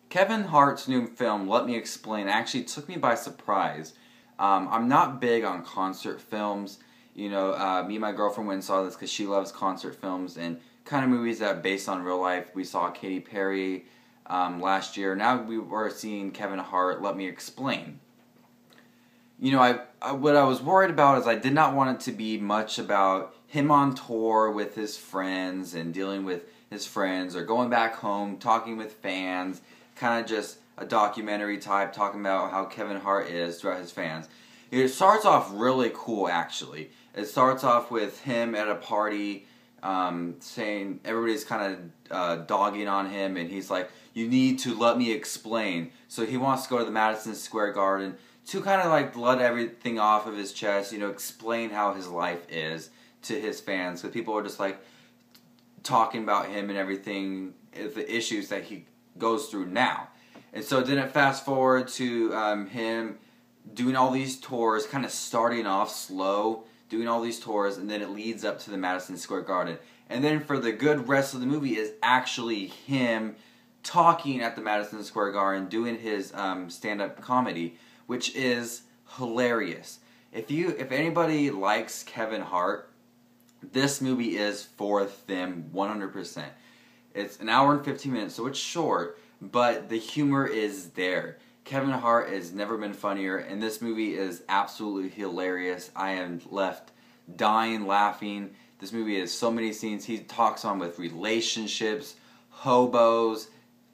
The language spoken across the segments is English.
Kevin Hart's new film, Let Me Explain, actually took me by surprise. I'm not big on concert films. Me and my girlfriend went and saw this because she loves concert films and kind of movies that are based on real life. We saw Katy Perry last year. Now we were seeing Kevin Hart, Let Me Explain. What I was worried about is I did not want it to be much about him on tour with his friends and dealing with his friends or going back home, talking with fans, kind of just a documentary type, talking about how Kevin Hart is throughout his fans. It starts off really cool, actually. It starts off with him at a party saying everybody's kind of dogging on him, and he's like, "You need to let me explain." So he wants to go to the Madison Square Garden to kind of like let everything off of his chest, explain how his life is to his fans. Because people are just like talking about him and everything, the issues that he goes through now. And so then it fast forward to him doing all these tours, kind of starting off slow, doing all these tours, and then it leads up to the Madison Square Garden. And then for the good rest of the movie is actually him talking at the Madison Square Garden, doing his stand-up comedy, which is hilarious. If anybody likes Kevin Hart, this movie is for them 100%. It's an hour and 15 minutes, so it's short, but the humor is there. Kevin Hart has never been funnier, and this movie is absolutely hilarious. I am left dying laughing. This movie has so many scenes he talks on with relationships, hobos,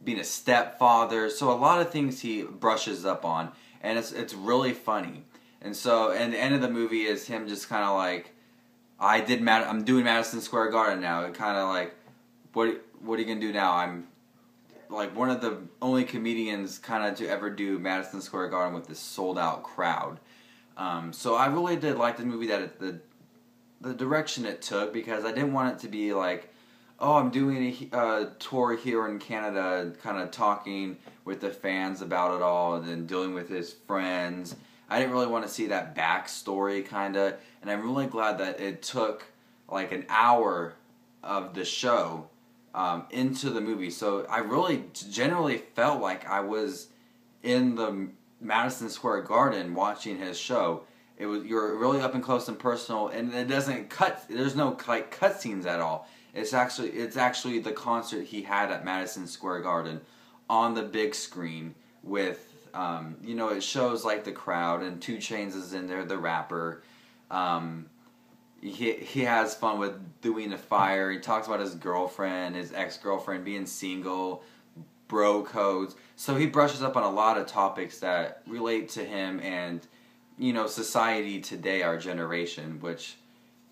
being a stepfather, so a lot of things he brushes up on, and it's really funny. And so, and the end of the movie is him just kind of like, I'm doing Madison Square Garden now. It kind of like, what are you gonna do now? I'm like one of the only comedians kind of to ever do Madison Square Garden with this sold out crowd. So I really did like the movie, that the direction it took, because I didn't want it to be like, oh, I'm doing a tour here in Canada, kind of talking with the fans about it all, and then dealing with his friends. I didn't really want to see that backstory, kind of, and I'm really glad that it took like an hour of the show into the movie. So I really generally felt like I was in the Madison Square Garden watching his show. You're really up and close and personal, and it doesn't cut. There's no like cutscenes at all. It's actually the concert he had at Madison Square Garden on the big screen with it shows like the crowd, and 2 Chainz is in there, the rapper. He has fun with doing the fire. He talks about his girlfriend, his ex-girlfriend, being single, bro codes. So he brushes up on a lot of topics that relate to him and society today, our generation, which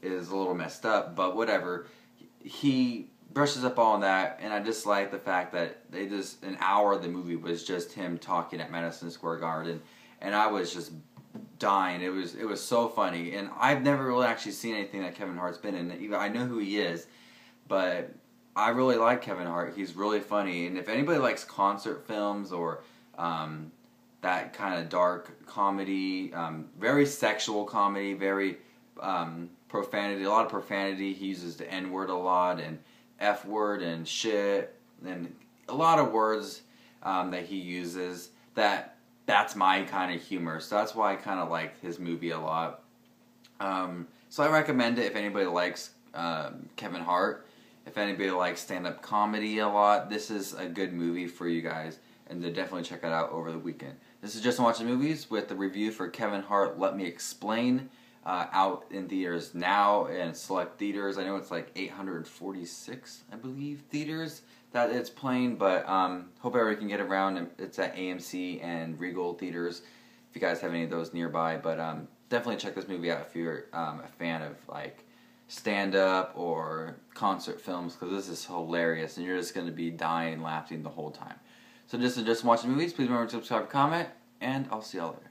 is a little messed up, but whatever. He brushes up on that, and I just like the fact that an hour of the movie was just him talking at Madison Square Garden, and I was just dying. It was so funny, and I've never really actually seen anything that Kevin Hart's been in. I know who he is, but I really like Kevin Hart. He's really funny, and if anybody likes concert films or that kind of dark comedy, very sexual comedy, very profanity, a lot of profanity. He uses the N-word a lot, and F-word, and shit, and a lot of words that he uses. That's my kind of humor, so that's why I kind of like his movie a lot. So I recommend it if anybody likes Kevin Hart. If anybody likes stand-up comedy a lot, this is a good movie for you guys, and to definitely check it out over the weekend. This is Just Watching Movies with the review for Kevin Hart, Let Me Explain, out in theaters now, and select theaters. I know it's like 846, I believe, theaters that it's playing, but hope everybody can get around. It's at AMC and Regal theaters if you guys have any of those nearby. But definitely check this movie out if you're a fan of like stand-up or concert films, because this is hilarious, and you're just going to be dying laughing the whole time. So just watching movies. Please remember to subscribe, comment, and I'll see y'all later.